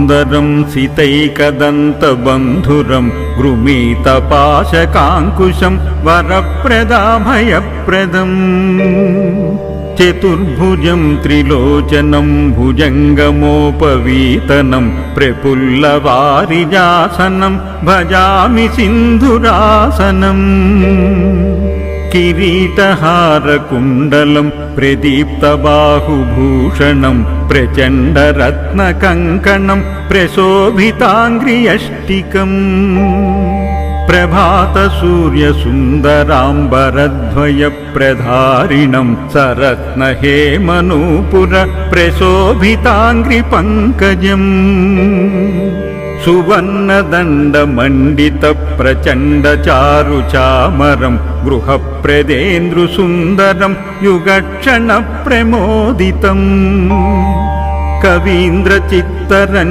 सुन्दरं सितैकदन्तबन्धुरं गृमीतपाशकाङ्कुशं वरप्रदाभयप्रदम् चतुर्भुजं त्रिलोचनं भुजङ्गमोपवीतनं प्रफुल्लवारिजासनं भजामि सिन्धुरासनम् किरीटहारकुण्डलं प्रदीप्तबाहुभूषणं प्रचण्डरत्नकङ्कणं प्रशोभिताङ्घ्रियष्टिकम् प्रभातसूर्यसुन्दराम्बरद्वयप्रधारिणं सरत्नहेमनूपुर प्रशोभिताङ्घ्रिपङ्कजम् सुवर्णदण्डमण्डितप्रचण्डचारुचामरं गृहप्रदेन्द्रुसुन्दरं युगक्षणप्रमोदितम् कवीन्द्रचित्तरञ्जनं